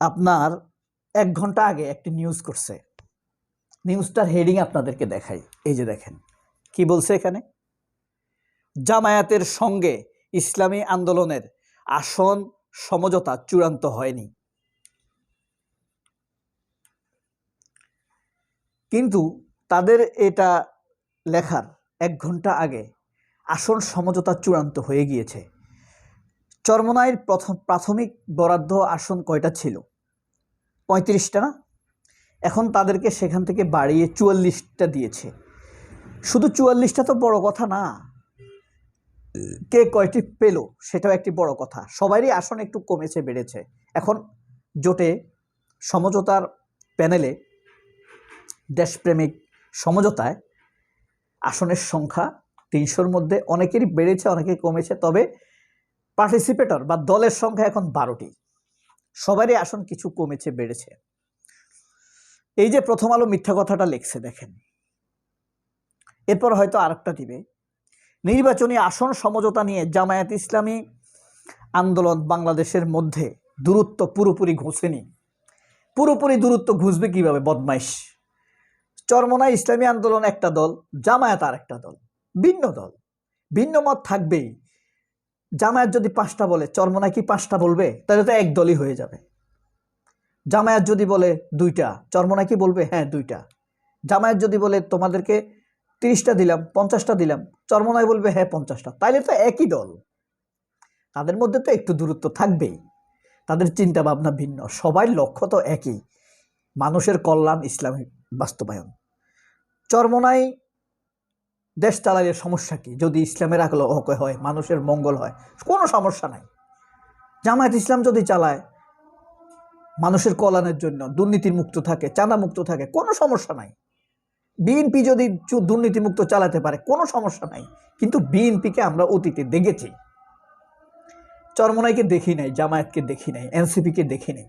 আপনার 1 ঘন্টা আগে একটি নিউজ করছে। নিউজটার হেডিং আপনাদেরকে দেখাই। এই যে দেখেন কি বলছে এখানে, জামায়াতের সঙ্গে ইসলামী আন্দোলনের আসন সমঝোতা চূড়ান্ত হয়নি। কিন্তু তাদের এটা লেখার 1 ঘন্টা আগে আসন সমঝোতা চূড়ান্ত হয়ে গিয়েছে। চরমোনাইয়ের প্রাথমিক বরাদ্দ আসন কয়টা ছিল? 35টা না? এখন তাদেরকে সেখান থেকে বাড়িয়ে 44টা দিয়েছে। শুধু 44টা তো বড় কথা না, কে কয়টি পেল সেটাও একটি বড় কথা। সবারই আসন একটু কমেছে বেড়েছে। এখন জোটে সমঝোতার প্যানেলে দেশপ্রেমিক সমঝোতায় আসনের সংখ্যা 300-র মধ্যে অনেকেরই বেড়েছে, অনেকেই কমেছে। তবে পার্টিসিপেটর বা দলের সংখ্যা এখন 12টি। সবারই আসন কিছু কমেছে বেড়েছে। এই যে প্রথম আলো মিথ্যা কথাটা লিখছে দেখেন, এরপর হয়তো আরেকটা দিবে। নির্বাচনী আসন সমঝোতা নিয়ে জামায়াত ইসলামী আন্দোলন বাংলাদেশের মধ্যে দূরত্ব পুরোপুরি ঘুষেনি। পুরোপুরি দূরত্ব ঘুষবে কিভাবে? বদমাইশ। চরমোনাই ইসলামী আন্দোলন একটা দল, জামায়াত আর একটা দল, ভিন্ন দল, ভিন্ন মত থাকবেই। জামায়াত যদি 5টা বলে, চরমোনাই কি 5টা বলবে? তাহলে তো এক দলই হয়ে যাবে। জামায়াত যদি বলে 2টা, চরমোনাই কি বলবে? হ্যাঁ 2টা। জামায়াত যদি বলে তোমাদেরকে 30টা দিলাম, 50টা দিলাম, চরমোনাই বলবে হ্যাঁ 50টা। তাইলে তো একই দল। তাদের মধ্যে তো একটু দূরত্ব থাকবেই, তাদের চিন্তা ভাবনা ভিন্ন। সবাই লক্ষ্য তো একই, মানুষের কল্যাণ, ইসলামী বাস্তবায়ন। চরমোনাই দেশ চালাইলে সমস্যা কি? যদি ইসলামের আগ্রহ হয়, মানুষের মঙ্গল হয়, কোনো সমস্যা নাই। জামায়াত ইসলাম যদি চালায় মানুষের কল্যাণের জন্য, দুর্নীতির মুক্ত থাকে, চাঁদা মুক্ত থাকে, কোনো সমস্যা নাই। বিএনপি যদি দুর্নীতিমুক্ত চালাতে পারে, কোনো সমস্যা নাই। কিন্তু বিএনপিকে আমরা অতীতে দেখেছি, চরমোনাইকে দেখি নাই, জামায়াতকে দেখি নাই, এনসিপিকে দেখি নাই।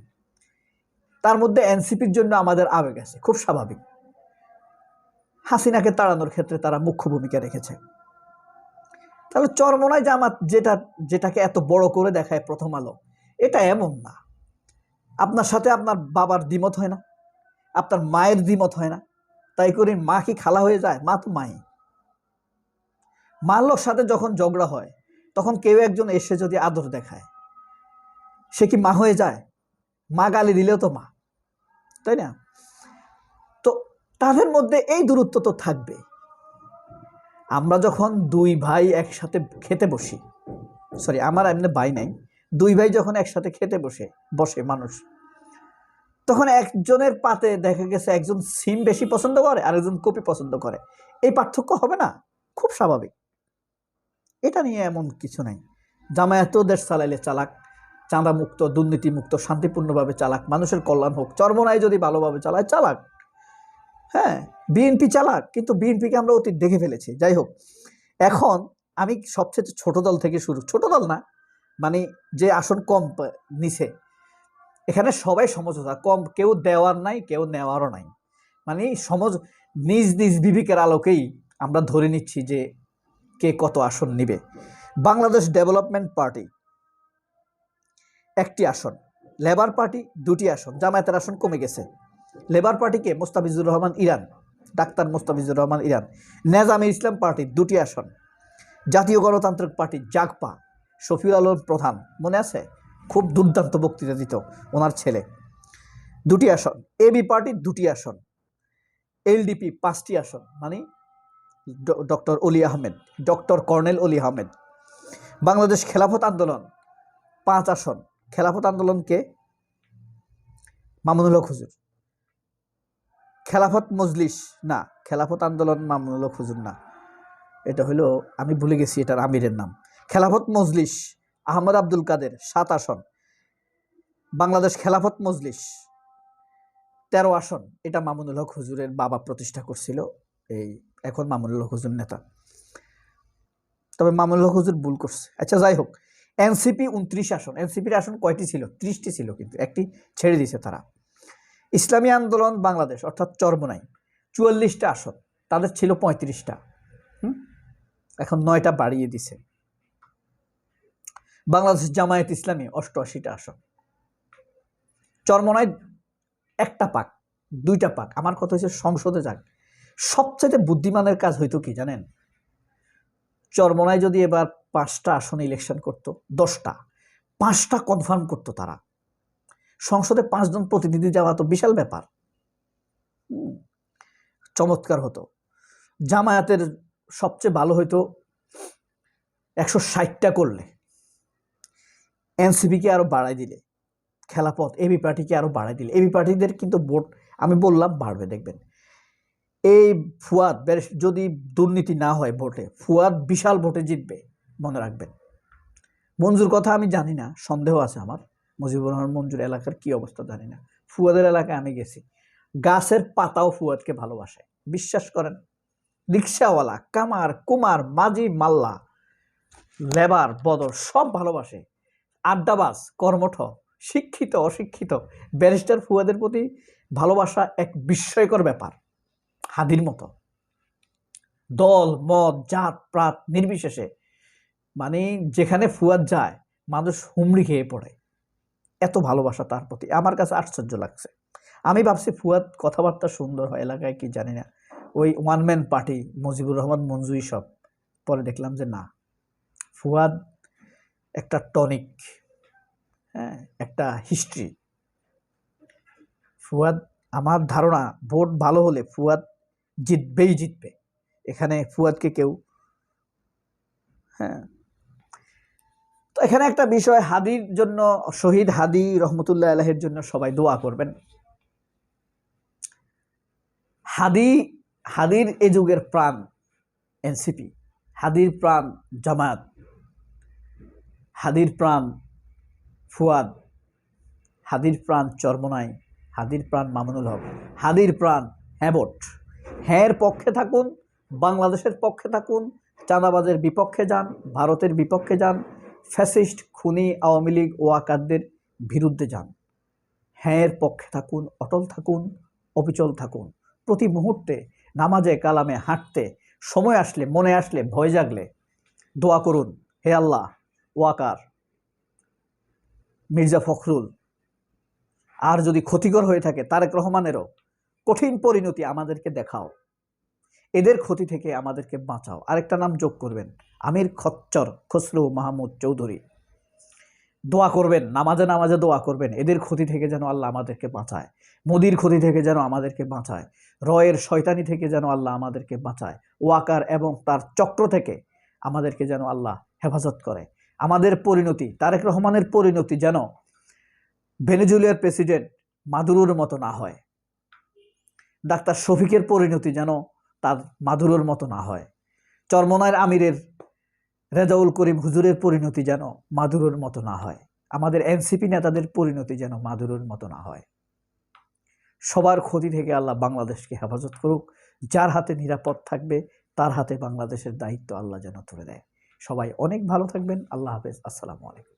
তার মধ্যে এনসিপির জন্য আমাদের আবেগ আছে, খুব স্বাভাবিক। হাসিনাকে তাড়ানোর ক্ষেত্রে তারা মুখ্য ভূমিকা রেখেছে। তাহলে চরমোনাই জামাত যেটাকে এত বড় করে দেখায় প্রথম আলো, এটা এমন না। আপনার সাথে আপনার বাবার দ্বিমত হয় না, আপনার মায়ের দ্বিমত হয় না, তাই করে মা কি খালা হয়ে যায়? মা তো মাই। মার লোক সাথে যখন ঝগড়া হয়, তখন কেউ একজন এসে যদি আদর দেখায়, সে কি মা হয়ে যায়? মা গালি দিলেও তো মা, তাই না? তো তাদের মধ্যে এই দূরত্ব তো থাকবে। আমরা যখন 2 ভাই একসাথে খেতে বসি, সরি আমার এমনি ভাই নাই, 2 ভাই যখন একসাথে খেতে বসে মানুষ, তখন একজনের পাতে দেখা গেছে একজন সিম বেশি পছন্দ করে, আরেকজন কপি পছন্দ করে। এই পার্থক্য হবে না? খুব স্বাভাবিক। এটা নিয়ে এমন কিছু নাই। জামায়াতও দেশ চালাইলে চালাক, চাঁদা মুক্ত, দুর্নীতি মুক্ত, শান্তিপূর্ণভাবে চালাক, মানুষের কল্যাণ হোক। চরমোনাই যদি ভালোভাবে চালায়, চালাক। হ্যাঁ, বিএনপি চালাক, কিন্তু বিএনপিকে আমরা অতীত দেখে ফেলেছি। যাই হোক, এখন আমি সবচেয়ে ছোট দল থেকে শুরু, ছোট দল না মানে যে আসন কম নিছে, এখানে সবাই সমঝোতা, কম কেউ দেওয়ার নাই, কেউ নেওয়ারও নাই। মানে নিজ নিজ বিবেকের আলোকেই আমরা ধরে নিচ্ছি যে কে কত আসন নিবে। বাংলাদেশ ডেভেলপমেন্ট পার্টি 1টি আসন, লেবার পার্টি 2টি আসন, জামায়াতের আসন কমে গেছে। লেবার পার্টিকে মোস্তাফিজুর রহমান ইরান, ডাক্তার মোস্তাফিজুর রহমান ইরান। নেজামে ইসলাম পার্টি 2টি আসন। জাতীয় গণতান্ত্রিক পার্টি জাগপা, শফিউল আলম প্রধান, মনে আছে? খুব দুর্দান্ত বক্তৃতা দিত ওনার ছেলে, 2টি আসন। এবি পার্টি 2টি আসন। এলডিপি 5টি আসন, মানে ডক্টর অলি আহমেদ, ডক্টর কর্নেল অলি আহমেদ। বাংলাদেশ খেলাফত আন্দোলন 5 আসন। খেলাফত আন্দোলনকে মামুনুল হক হুজুর। খেলাফত মজলিস না, খেলাফত আন্দোলন মামুনুল হক হুজুর না, এটা হলো, আমি ভুলে গেছি এটার আমিরের নাম। খেলাফত মজলিস আহমদ আব্দুল কাদের 7 আসন। বাংলাদেশ খেলাফত মজলিস 13 আসন। এটা মামুনুল হক হুজুরের বাবা প্রতিষ্ঠা করছিল, এই এখন মামুনুল হক হুজুর নেতা। তবে মামুনুল হক হুজুর ভুল করছে। আচ্ছা যাই হোক, এনসিপি 29 আসন। এনসিপির আসন কয়টি ছিল? 30টি ছিল, কিন্তু একটি ছেড়ে দিয়েছে তারা। ইসলামী আন্দোলন বাংলাদেশ অর্থাৎ চরমোনাই 44টা আসন, তাদের ছিল 35টা, এখন 9টা বাড়িয়ে দিছে। বাংলাদেশ জামায়াত ইসলামী 88টা আসন। চরমোনাই একটা পাক, দুইটা পাক, আমার কথা হচ্ছে সংসদে যাক। সবচেয়ে বুদ্ধিমানের কাজ হইতো কি জানেন? চরমোনাই যদি এবার 5টা আসনে ইলেকশন করতো, 10টা, 5টা কনফার্ম করতো তারা। সংসদে 5 জন প্রতিনিধি যাওয়া তো বিশাল ব্যাপার, চমৎকার হতো। জামায়াতের সবচেয়ে ভালো হইতো 160টা করলে, এনসিপিকে আরো বাড়াই দিলে, খেলাপথ এবি পার্টিকে আরো বাড়াই দিলে, এবি পার্টিদের কিন্তু ভোট আমি বললাম বাড়বে। দেখবেন এই ফুয়াদ যদি দুর্নীতি না হয় ভোটে, ফুয়াদ বিশাল ভোটে জিতবে, মনে রাখবেন। মঞ্জুর কথা আমি জানি না, সন্দেহ আছে আমার। মুজিবুর রহমান মঞ্জুর এলাকার কি অবস্থা জানি না। ফুয়াদের এলাকায় আমি গেছি, গাছের পাতাও ফুয়াদকে ভালোবাসে, বিশ্বাস করেন। রিক্সাওয়ালা, কামার, কুমার, মাঝি, মাল্লা, লেবার, বদর সব ভালোবাসে। আড্ডাবাজ, কর্মঠ, শিক্ষিত, অশিক্ষিত, ব্যারিস্টার ফুয়াদের প্রতি ভালোবাসা এক বিস্ময়কর ব্যাপার। হাদির মতো দল মত জাত প্রাত নির্বিশেষে, মানে যেখানে ফুয়াদ যায় মানুষ হুমড়ি খেয়ে পড়ে, এত ভালোবাসা তার প্রতি। আমার কাছে আশ্চর্য লাগছে। আমি ভাবছি ফুয়াদ কথাবার্তা সুন্দর হয় এলাকায়, কি জানি না, ওই one man party Mujibur Rahman মঞ্জুই সব। পরে দেখলাম যে না, ফুয়াদ একটা টনিক, হ্যাঁ, একটা হিস্ট্রি। ফুয়াদ, আমার ধারণা ভোট ভালো হলে ফুয়াদ জিতবেই জিতবে। এখানে ফুয়াদকে কেউ, হ্যাঁ। তো এখানে একটা বিষয়, হাদির জন্য, শহীদ হাদি রহমতুল্লাহ আলাইহির জন্য সবাই দোয়া করবেন। হাদির এ যুগের প্রাণ এনসিপি, হাদির প্রাণ জামায়াত, হাদির প্রাণ ফুয়াদ, হাদির প্রাণ চরমোনাই, হাদির প্রাণ মামুনুল হক, হাদির প্রাণ হ্যাবট। হ্যাঁর পক্ষে থাকুন, বাংলাদেশের পক্ষে থাকুন, চাঁদাবাজের বিপক্ষে যান, ভারতের বিপক্ষে যান, ফ্যাসিস্ট খুনি আওয়ামী লীগ ওয়াকারদের বিরুদ্ধে যান। হ্যাঁর পক্ষে থাকুন, অটল থাকুন, অবিচল থাকুন। প্রতি মুহূর্তে নামাজে কালামে হাঁটতে, সময় আসলে, মনে আসলে, ভয় জাগলে দোয়া করুন, হে আল্লাহ, ওয়াকার, মির্জা ফখরুল, আর যদি ক্ষতিকর হয়ে থাকে তারেক রহমানেরও কঠিন পরিণতি আমাদেরকে দেখাও, এদের ক্ষতি থেকে আমাদেরকে বাঁচাও। আরেকটা নাম যোগ করবেন, আমির খচ্চর খসরু মাহমুদ চৌধুরী। দোয়া করবেন, নামাজে নামাজে দোয়া করবেন, এদের ক্ষতি থেকে যেন আল্লাহ আমাদেরকে বাঁচায়, মোদির ক্ষতি থেকে যেন আমাদেরকে বাঁচায়, রয়ের শয়তানি থেকে যেন আল্লাহ আমাদেরকে বাঁচায়, ওয়াকার এবং তার চক্র থেকে আমাদেরকে যেন আল্লাহ হেফাজত করে। আমাদের পরিণতি, তারেক রহমানের পরিণতি যেন ভেনেজুয়েলার প্রেসিডেন্ট মাদুরোর মতো না হয়, ডাক্তার শফিকের পরিণতি যেন তার মাদুরোর মতো না হয়, চরমোনাইয়ের আমিরের রেজাউল করিম হুজুরের পরিণতি যেন মাদুরোর মতো না হয়, আমাদের এনসিপি নেতাদের পরিণতি যেন মাদুরোর মতো না হয়। সবার ক্ষতি থেকে আল্লাহ বাংলাদেশকে হেফাজত করুক। যার হাতে নিরাপদ থাকবে তার হাতে বাংলাদেশের দায়িত্ব আল্লাহ যেন তুলে দেয়। সবাই অনেক ভালো থাকবেন। আল্লাহ হাফেজ। আসসালামু আলাইকুম।